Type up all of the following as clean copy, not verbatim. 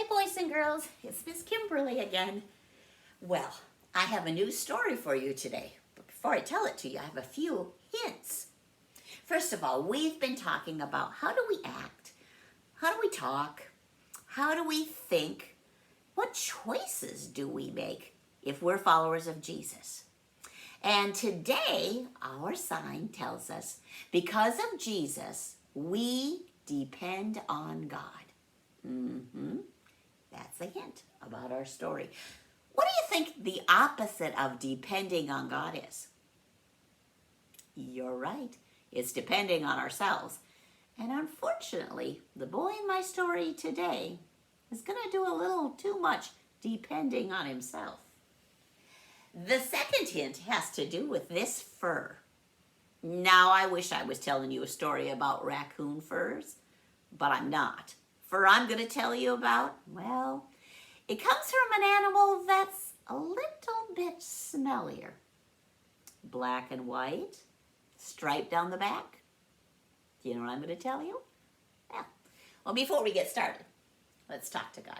boys and girls, it's Miss Kimberly again. Well, I have a new story for you today, but before I tell it to you, I have a few hints. First of all, we've been talking about how do we act, how do we talk, how do we think, what choices do we make if we're followers of Jesus? And today, our sign tells us, because of Jesus, we depend on God. That's a hint about our story. What do you think the opposite of depending on God is? You're right. It's depending on ourselves. And unfortunately, the boy in my story today is going to do a little too much depending on himself. The second hint has to do with this fur. Now, I wish I was telling you a story about raccoon furs, but I'm not. Fur I'm going to tell you about, well, it comes from an animal that's a little bit smellier. Black and white, striped down the back. Do you know what I'm going to tell you? Yeah. Well, before we get started, let's talk to God.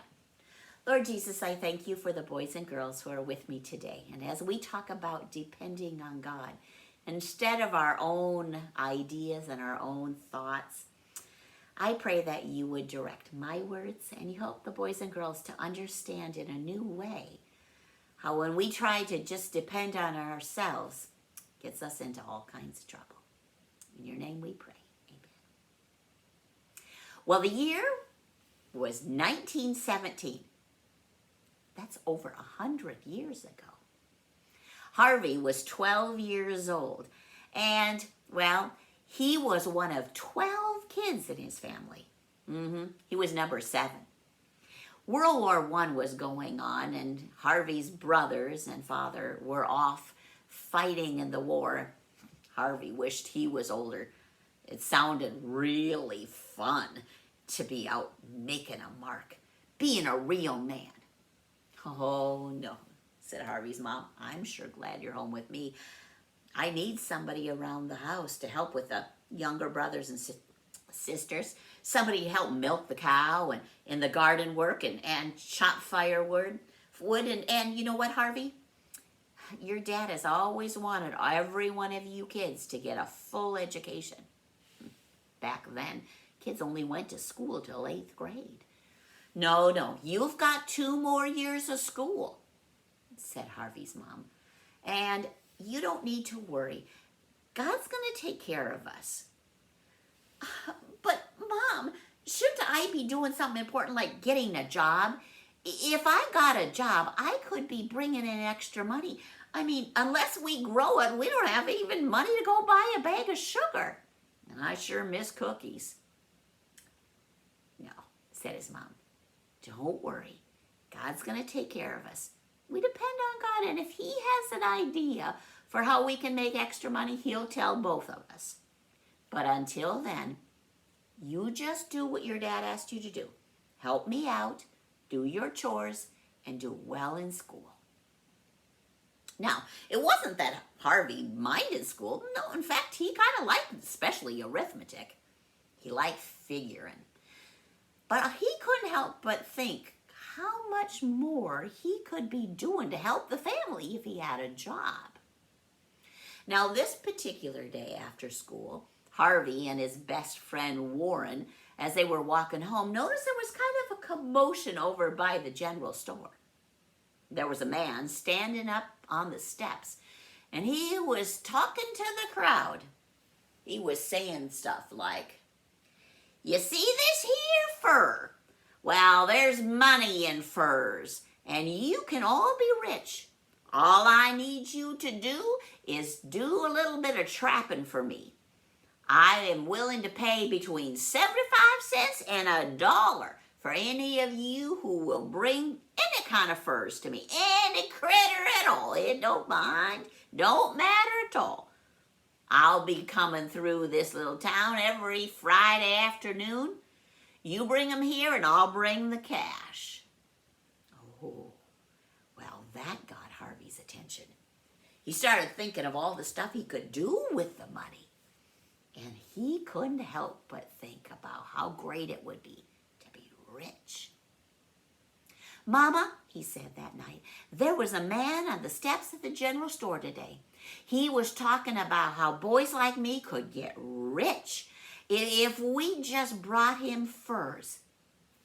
Lord Jesus, I thank you for the boys and girls who are with me today. And as we talk about depending on God, instead of our own ideas and our own thoughts, I pray that you would direct my words and you help the boys and girls to understand in a new way how when we try to just depend on ourselves, it gets us into all kinds of trouble. In your name we pray. Amen. Well, the year was 1917. That's over 100 years ago. Harvey was 12 years old, and, well, he was one of 12 kids in his family. He was number 7. World War I was going on, and Harvey's brothers and father were off fighting in the war. Harvey wished he was older. It sounded really fun to be out making a mark, being a real man. Oh, no, said Harvey's mom. I'm sure glad you're home with me. I need somebody around the house to help with the younger brothers and sisters. Somebody to help milk the cow and in the garden work and chop firewood. And you know what, Harvey? Your dad has always wanted every one of you kids to get a full education. Back then, kids only went to school till 8th grade. No, you've got 2 more years of school, said Harvey's mom. And you don't need to worry. God's going to take care of us. But, Mom, shouldn't I be doing something important like getting a job? If I got a job, I could be bringing in extra money. I mean, unless we grow it, we don't have even money to go buy a bag of sugar. And I sure miss cookies. No, said his mom. Don't worry. God's going to take care of us. We depend on God, and if he has an idea for how we can make extra money, he'll tell both of us. But until then, you just do what your dad asked you to do. Help me out, do your chores, and do well in school. Now, it wasn't that Harvey minded school. No, in fact, he kind of liked it, especially arithmetic. He liked figuring. But he couldn't help but think how much more he could be doing to help the family if he had a job. Now, this particular day after school, Harvey and his best friend Warren, as they were walking home, noticed there was kind of a commotion over by the general store. There was a man standing up on the steps, and he was talking to the crowd. He was saying stuff like, "You see this here fur? Well, there's money in furs, and you can all be rich. All I need you to do is do a little bit of trapping for me. I am willing to pay between 75 cents and $1 for any of you who will bring any kind of furs to me. Any critter at all. It don't mind. Don't matter at all. I'll be coming through this little town every Friday afternoon. You bring them here and I'll bring the cash." Oh, well, that got Harvey's attention. He started thinking of all the stuff he could do with the money. And he couldn't help but think about how great it would be to be rich. "Mama," he said that night, "there was a man on the steps at the general store today. He was talking about how boys like me could get rich if we just brought him furs.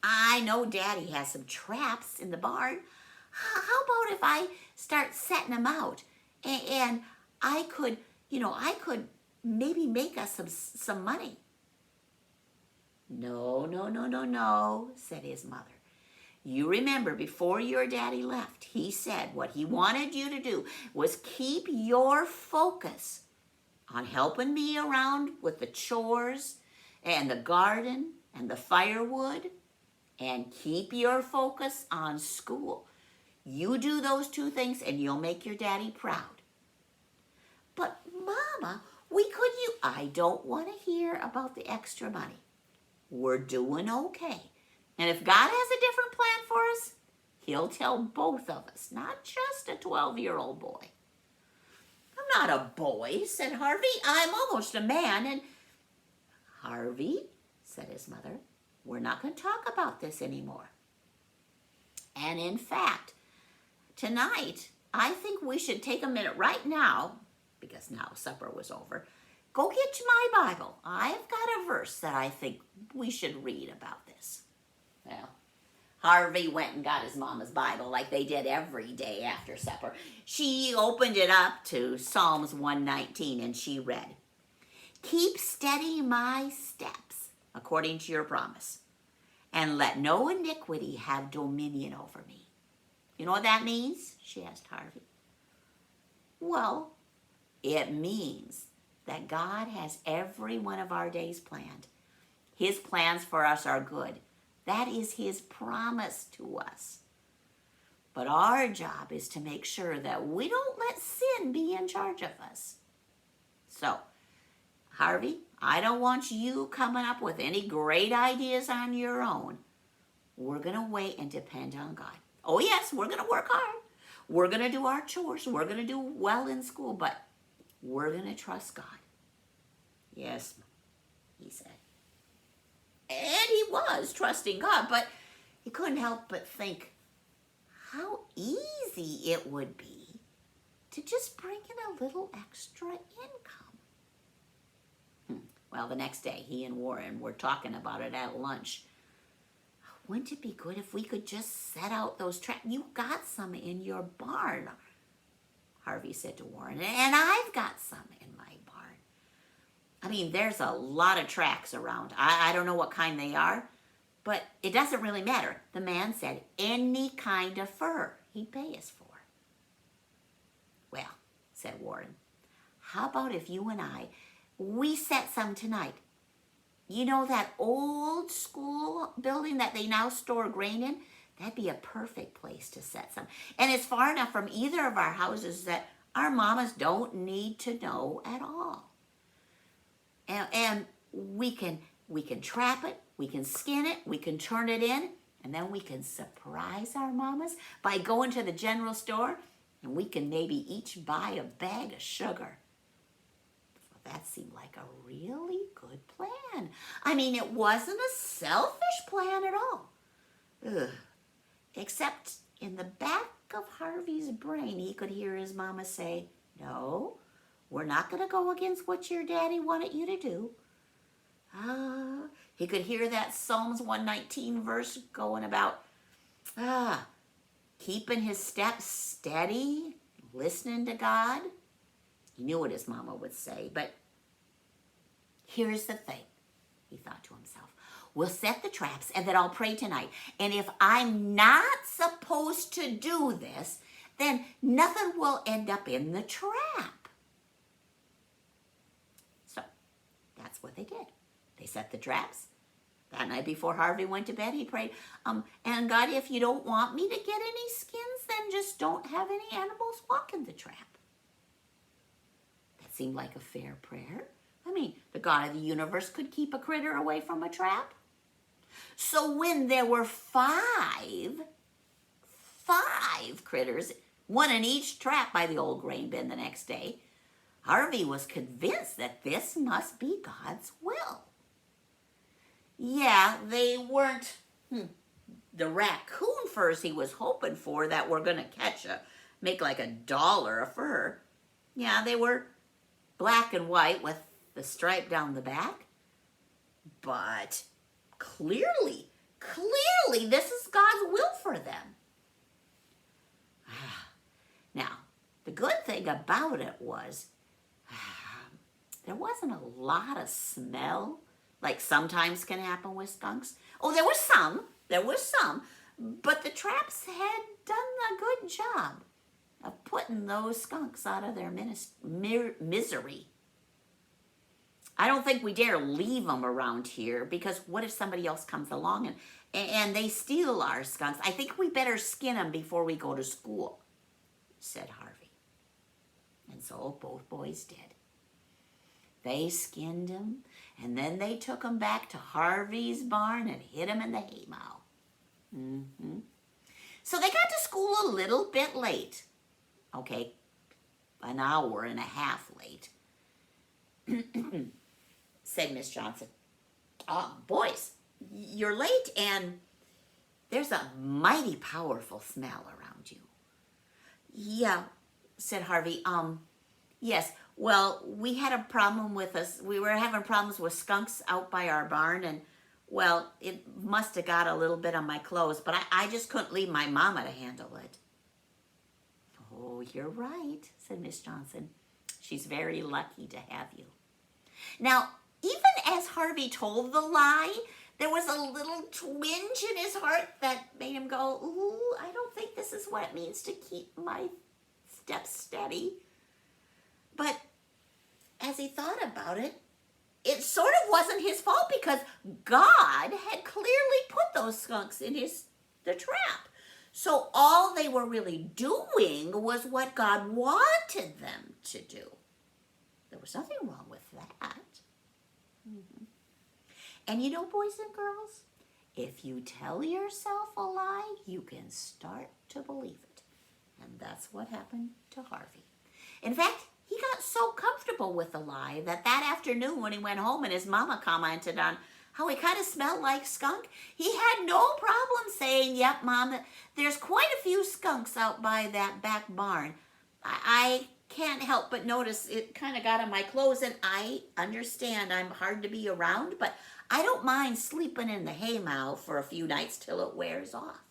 I know Daddy has some traps in the barn. How about if I start setting them out and I could, I could maybe make us some money." "No, no, no, no, no," said his mother. "You remember before your daddy left, he said what he wanted you to do was keep your focus on helping me around with the chores and the garden and the firewood, and keep your focus on school. You do those two things and you'll make your daddy proud." "But Mama, I don't want to hear about the extra money. We're doing okay. And if God has a different plan for us, he'll tell both of us, not just a 12-year-old boy." "I'm not a boy," said Harvey. "I'm almost a man." And "Harvey," said his mother, "we're not going to talk about this anymore. And in fact, tonight, I think we should take a minute right now," because now supper was over, "go get my Bible. I've got a verse that I think we should read about this." Well, Harvey went and got his mama's Bible like they did every day after supper. She opened it up to Psalms 119 and she read, "Keep steady my steps according to your promise, and let no iniquity have dominion over me." "You know what that means?" she asked Harvey. "Well, it means that God has every one of our days planned. His plans for us are good. That is his promise to us. But our job is to make sure that we don't let sin be in charge of us. So, Harvey, I don't want you coming up with any great ideas on your own. We're going to wait and depend on God. Oh yes, we're going to work hard. We're going to do our chores. We're going to do well in school, but we're going to trust God." "Yes," he said. And he was trusting God, but he couldn't help but think how easy it would be to just bring in a little extra income. Well, the next day, he and Warren were talking about it at lunch. "Wouldn't it be good if we could just set out those traps? You got some in your barn," Harvey said to Warren, "and I've got some in my barn. I mean, there's a lot of tracks around. I don't know what kind they are, but it doesn't really matter." The man said any kind of fur he'd pay us for. "Well," said Warren, "how about if you and we set some tonight? You know that old school building that they now store grain in? That'd be a perfect place to set some. And it's far enough from either of our houses that our mamas don't need to know at all. And we can trap it, we can skin it, we can turn it in, and then we can surprise our mamas by going to the general store, and we can maybe each buy a bag of sugar." Well, that seemed like a really good plan. I mean, it wasn't a selfish plan at all. Except in the back of Harvey's brain, he could hear his mama say, "No, we're not going to go against what your daddy wanted you to do." He could hear that Psalms 119 verse going about keeping his steps steady, listening to God. He knew what his mama would say, but here's the thing, he thought to himself. "We'll set the traps and then I'll pray tonight. And if I'm not supposed to do this, then nothing will end up in the trap." So that's what they did. They set the traps. That night before Harvey went to bed, he prayed, "And God, if you don't want me to get any skins, then just don't have any animals walk in the trap." That seemed like a fair prayer. I mean, the God of the universe could keep a critter away from a trap. So when there were five critters, one in each trap by the old grain bin the next day, Harvey was convinced that this must be God's will. Yeah, they weren't the raccoon furs he was hoping for that were going to make like $1 a fur, yeah, they were black and white with the stripe down the back. But clearly, this is God's will for them. Now, the good thing about it was there wasn't a lot of smell like sometimes can happen with skunks. Oh, there was some, but the traps had done a good job of putting those skunks out of their misery. I don't think we dare leave them around here, because what if somebody else comes along and they steal our skunks? I think we better skin them before we go to school, said Harvey. And so both boys did. They skinned them, and then they took them back to Harvey's barn and hid them in the haymow. So they got to school a little bit late. Okay, an hour and a half late, said Miss Johnson. Oh, boys, you're late, and there's a mighty powerful smell around you. Yeah, said Harvey. Yes, well, we had a problem with us. We were having problems with skunks out by our barn, and, well, it must have got a little bit on my clothes, but I just couldn't leave my mama to handle it. Oh, you're right, said Miss Johnson. She's very lucky to have you. Now, even as Harvey told the lie, there was a little twinge in his heart that made him go, ooh, I don't think this is what it means to keep my steps steady. But as he thought about it, it sort of wasn't his fault, because God had clearly put those skunks in the trap. So all they were really doing was what God wanted them to do. There was nothing wrong with that. And you know, boys and girls, if you tell yourself a lie, you can start to believe it. And that's what happened to Harvey. In fact, he got so comfortable with the lie that afternoon when he went home and his mama commented on how he kind of smelled like skunk, he had no problem saying, yep, Mom, there's quite a few skunks out by that back barn. I can't help but notice it kind of got on my clothes, and I understand I'm hard to be around, but I don't mind sleeping in the haymow for a few nights till it wears off.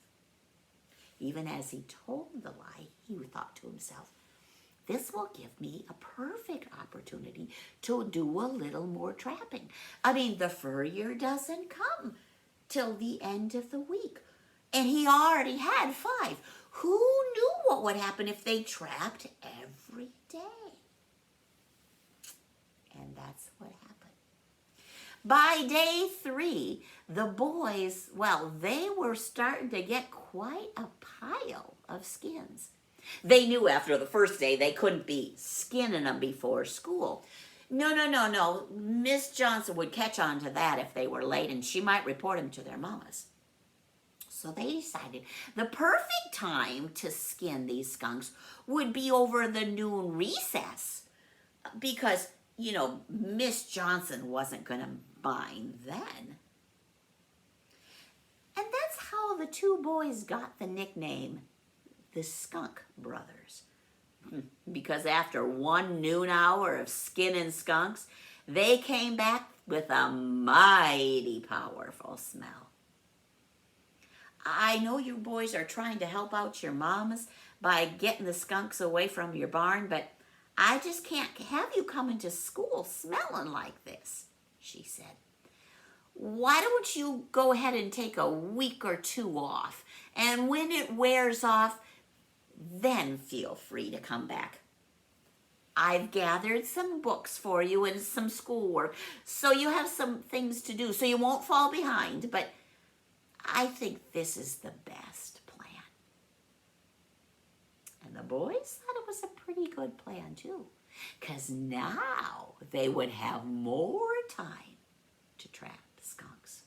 Even as he told the lie, he thought to himself, this will give me a perfect opportunity to do a little more trapping. I mean, the fur year doesn't come till the end of the week, and he already had 5. Who knew what would happen if they trapped every day? And that's what happened. By day 3, the boys, well, they were starting to get quite a pile of skins. They knew after the first day they couldn't be skinning them before school. No. Miss Johnson would catch on to that if they were late, and she might report them to their mamas. So they decided the perfect time to skin these skunks would be over the noon recess, because, Miss Johnson wasn't going to mind then. And that's how the 2 boys got the nickname the Skunk Brothers. Because after 1 noon hour of skinning skunks, they came back with a mighty powerful smell. I know you boys are trying to help out your mamas by getting the skunks away from your barn, but I just can't have you coming to school smelling like this, she said. Why don't you go ahead and take a week or 2 off, and when it wears off, then feel free to come back. I've gathered some books for you and some schoolwork, so you have some things to do, so you won't fall behind, but I think this is the best plan. And the boys thought it was a pretty good plan too, because now they would have more time to trap skunks.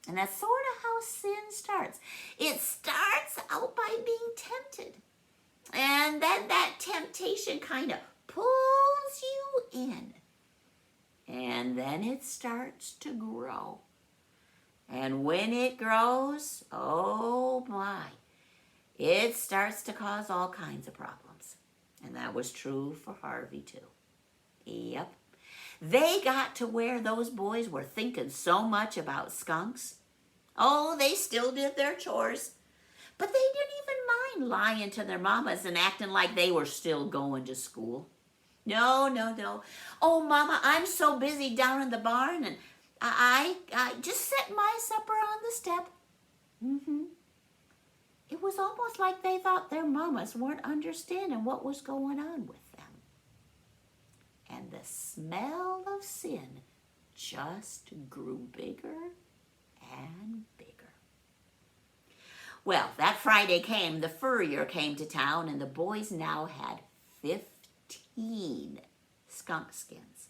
And that's sort of how sin starts. It starts out by being tempted. And then that temptation kind of pulls you in. And then it starts to grow. And when it grows, oh my, it starts to cause all kinds of problems. And that was true for Harvey too. Yep. They got to where those boys were thinking so much about skunks. Oh, they still did their chores. But they didn't even mind lying to their mamas and acting like they were still going to school. No, no, no. Oh, Mama, I'm so busy down in the barn, and I just set my supper on the step. It was almost like they thought their mamas weren't understanding what was going on with them. And the smell of sin just grew bigger and bigger. Well, that Friday came, the furrier came to town, and the boys now had 15 skunk skins.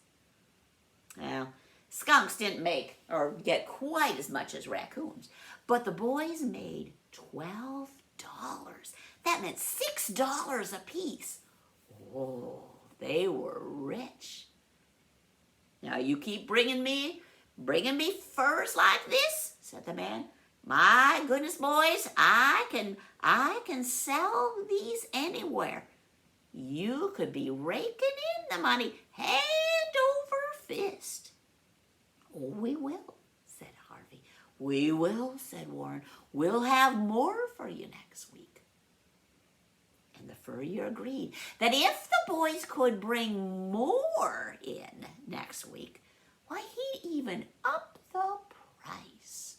Well, skunks didn't make or get quite as much as raccoons, but the boys made $12. That meant $6 a piece. Oh, they were rich. Now you keep bringing me furs like this, said the man. My goodness, boys, I can sell these anywhere. You could be raking in the money hand over fist. Oh, we will, said Harvey. We will, said Warren. We'll have more for you next week. And the furrier agreed that if the boys could bring more in next week, why, he'd even up the price.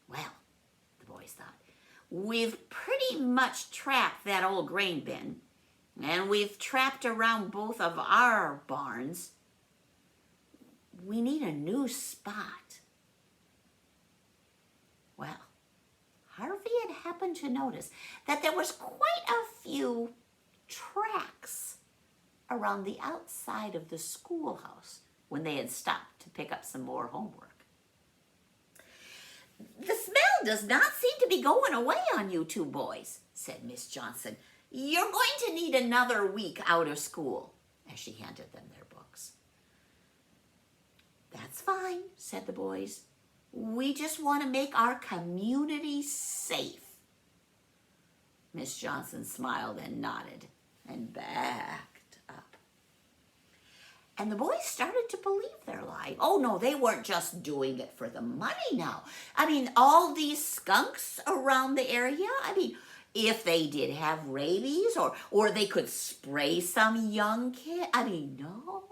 Well, the boys thought, we've pretty much trapped that old grain bin, and we've trapped around both of our barns. We need a new spot. Well, Harvey had happened to notice that there was quite a few tracks around the outside of the schoolhouse when they had stopped to pick up some more homework. The smell does not seem to be going away on you two boys, said Miss Johnson. You're going to need another week out of school, as she handed them their books. That's fine, said the boys. We just want to make our community safe. Miss Johnson smiled and nodded and backed up. And the boys started to believe their lie. Oh, no, they weren't just doing it for the money now. I mean, all these skunks around the area, if they did have rabies or they could spray some young kid, no.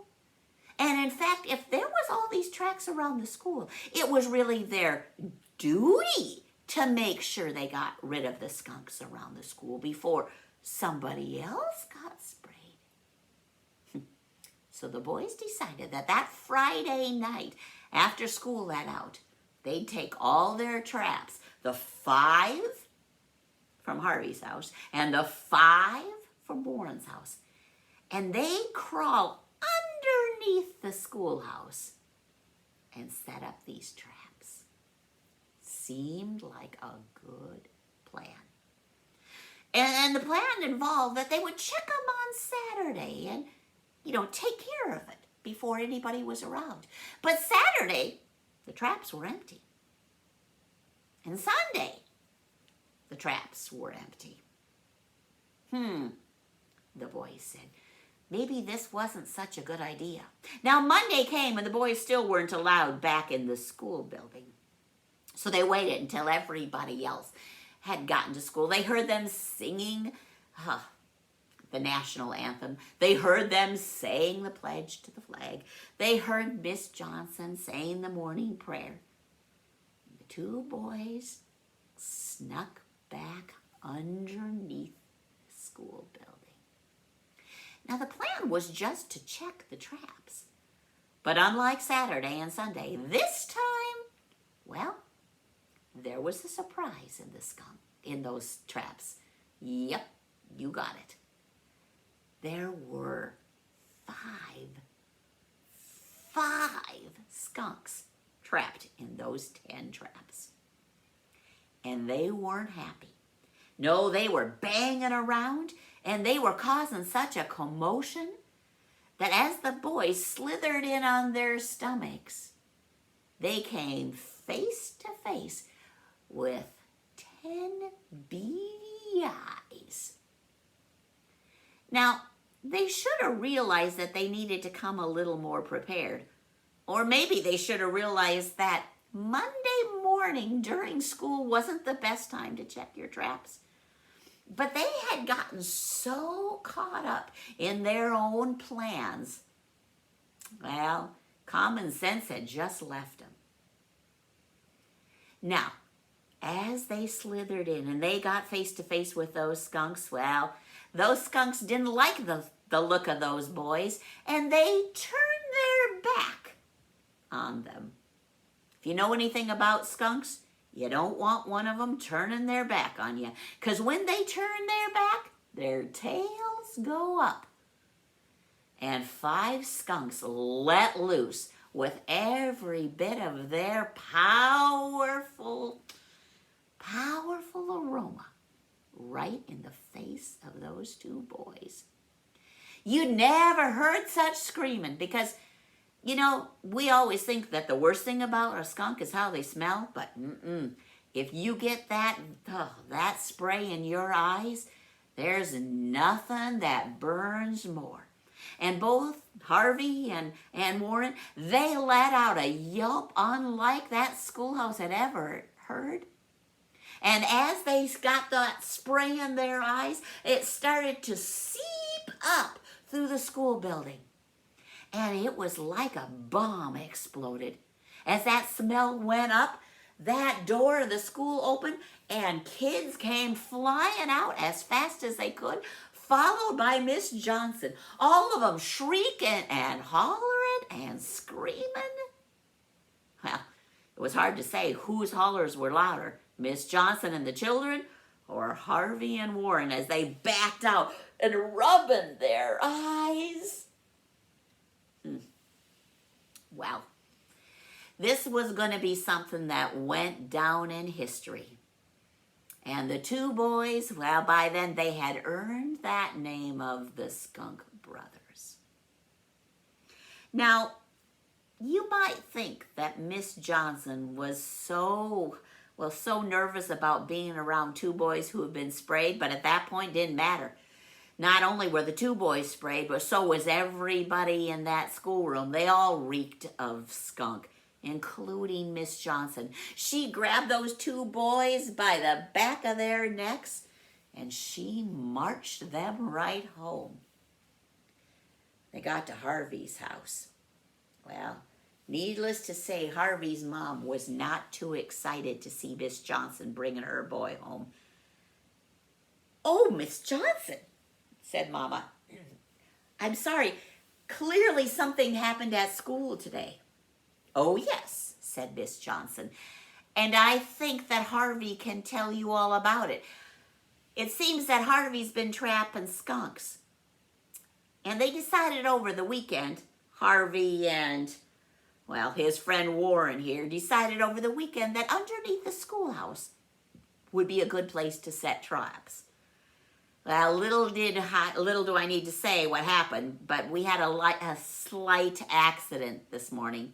And in fact, if there was all these tracks around the school, it was really their duty to make sure they got rid of the skunks around the school before somebody else got sprayed. So the boys decided that Friday night, after school let out, they'd take all their traps, the 5 from Harvey's house and the 5 from Warren's house, and they'd crawl underneath the schoolhouse and set up these traps. Seemed like a good plan. And the plan involved that they would check them on Saturday and, take care of it before anybody was around. But Saturday, the traps were empty. And Sunday, the traps were empty. The boys said, maybe this wasn't such a good idea. Now Monday came and the boys still weren't allowed back in the school building. So they waited until everybody else had gotten to school. They heard them singing the national anthem. They heard them saying the pledge to the flag. They heard Miss Johnson saying the morning prayer. The two boys snuck back underneath the school building. Now the plan was just to check the traps. But unlike Saturday and Sunday, this time, there was a surprise in those traps. Yep, you got it. There were 5 skunks trapped in those 10 traps. And they weren't happy. No, they were banging around and they were causing such a commotion that as the boys slithered in on their stomachs, they came face to face with 10 beady eyes. Now, they should have realized that they needed to come a little more prepared. Or maybe they should have realized that Monday morning during school wasn't the best time to check your traps. But they had gotten so caught up in their own plans. Well, common sense had just left them. Now, as they slithered in and they got face to face with those skunks, well, those skunks didn't like the look of those boys, and they turned their back on them. If you know anything about skunks, you don't want one of them turning their back on you, because when they turn their back, their tails go up. And 5 skunks let loose with every bit of their powerful aroma right in the face of those 2 boys. You never heard such screaming, because, you know, we always think that the worst thing about a skunk is how they smell, but if you get that spray in your eyes, there's nothing that burns more. And both Harvey and Warren, they let out a yelp unlike that schoolhouse had ever heard. And as they got that spray in their eyes, it started to seep up through the school building. And it was like a bomb exploded. As that smell went up, that door of the school opened, and kids came flying out as fast as they could, followed by Miss Johnson, all of them shrieking and hollering and screaming. Well, it was hard to say whose hollers were louder, Miss Johnson and the children, or Harvey and Warren, as they backed out and rubbing their eyes. Well, this was going to be something that went down in history. And the 2 boys, well, by then they had earned that name of the Skunk Brothers. Now, you might think that Miss Johnson was so nervous about being around 2 boys who had been sprayed, but at that point it didn't matter. Not only were the 2 boys sprayed, but so was everybody in that schoolroom. They all reeked of skunk, including Miss Johnson. She grabbed those 2 boys by the back of their necks, and she marched them right home. They got to Harvey's house. Well, needless to say, Harvey's mom was not too excited to see Miss Johnson bringing her boy home. "Oh, Miss Johnson," said Mama, "I'm sorry. Clearly something happened at school today." "Oh, yes," said Miss Johnson, "and I think that Harvey can tell you all about it. It seems that Harvey's been trapping skunks. And they decided over the weekend, Harvey and, well, his friend Warren here decided over the weekend that underneath the schoolhouse would be a good place to set traps. Well, little do I need to say what happened, but we had a slight accident this morning.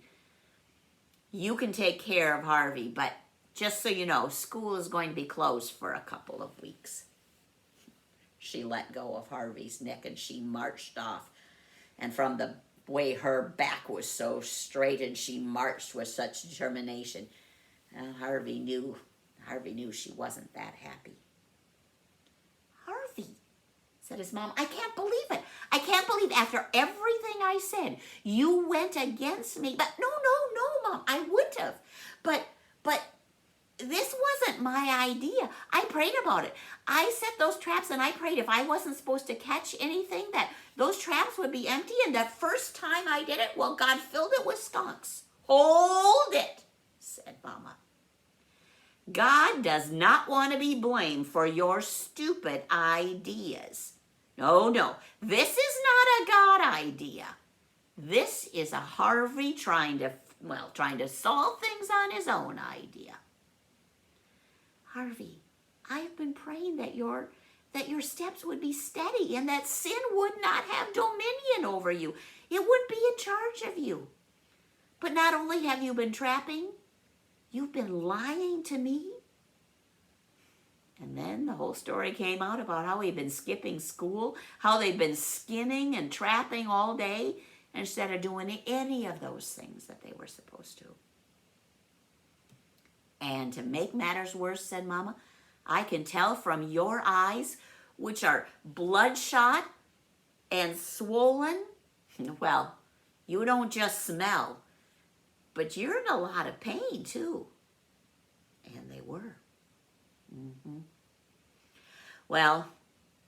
You can take care of Harvey, but just so you know, school is going to be closed for a couple of weeks." She let go of Harvey's neck and she marched off. And from the way her back was so straight and she marched with such determination, Harvey knew she wasn't that happy. "Harvey," said his mom, "I can't believe it. I can't believe after everything I said, you went against me." "But no, Mom, I wouldn't have. But this wasn't my idea. I prayed about it. I set those traps and I prayed if I wasn't supposed to catch anything that those traps would be empty. And the first time I did it, well, God filled it with skunks." "Hold it," said Mama. "God does not want to be blamed for your stupid ideas. No, this is not a God idea. This is a Harvey trying to solve things on his own idea." "Harvey, I've been praying that your steps would be steady and that sin would not have dominion over you. It would be in charge of you." But not only have you been trapping, you've been lying to me. And then the whole story came out about how he'd been skipping school, how they'd been skinning and trapping all day instead of doing any of those things that they were supposed to. And to make matters worse, said Mama, I can tell from your eyes, which are bloodshot and swollen. Well, you don't just smell, but you're in a lot of pain too. And they were. Well,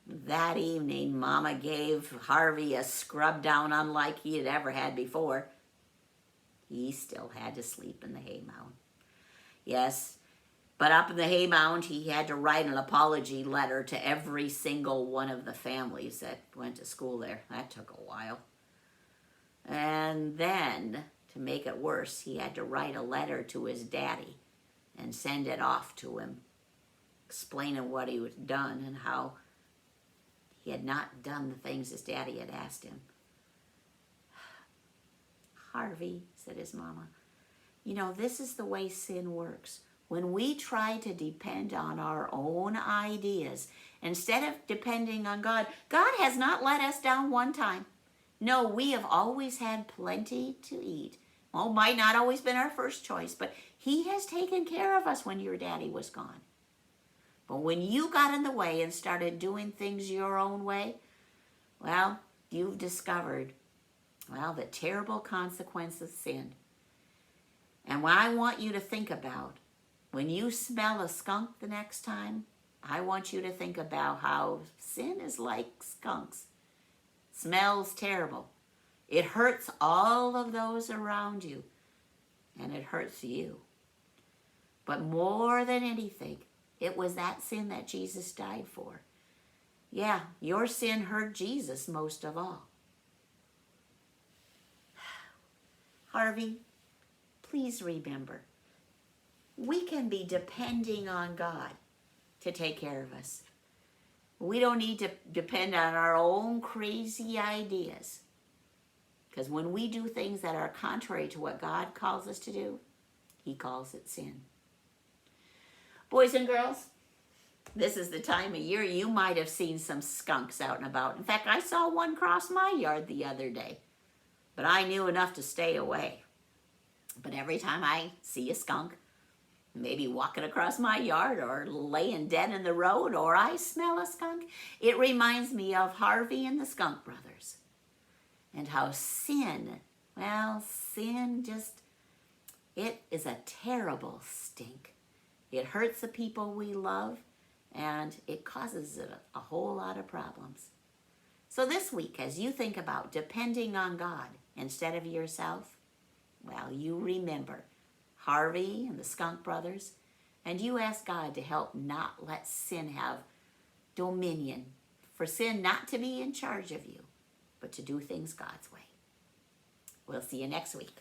that evening, Mama gave Harvey a scrub down unlike he had ever had before. He still had to sleep in the hay mound. Yes, but up in the hay mound, he had to write an apology letter to every single one of the families that went to school there. That took a while. And then, to make it worse, he had to write a letter to his daddy and send it off to him, explaining what he had done and how he had not done the things his daddy had asked him. Harvey, said his mama, you know, this is the way sin works. When we try to depend on our own ideas instead of depending on God, God has not let us down one time. No, we have always had plenty to eat. Well, might not always been our first choice, but he has taken care of us when your daddy was gone. But when you got in the way and started doing things your own way, well, you've discovered, well, the terrible consequence of sin. And what I want you to think about, when you smell a skunk the next time, I want you to think about how sin is like skunks. Smells terrible. It hurts all of those around you, and it hurts you. But more than anything, it was that sin that Jesus died for. Yeah, your sin hurt Jesus most of all. Harvey, please remember, we can be depending on God to take care of us. We don't need to depend on our own crazy ideas. Because when we do things that are contrary to what God calls us to do, he calls it sin. Boys and girls, this is the time of year you might have seen some skunks out and about. In fact, I saw one cross my yard the other day, but I knew enough to stay away. But every time I see a skunk, maybe walking across my yard or laying dead in the road, or I smell a skunk, it reminds me of Harvey and the Skunk Brothers and how sin, well, sin just, it is a terrible stink. It hurts the people we love, and it causes a whole lot of problems. So this week, as you think about depending on God instead of yourself, well, you remember Harvey and the Skunk Brothers, and you ask God to help not let sin have dominion, for sin not to be in charge of you, but to do things God's way. We'll see you next week.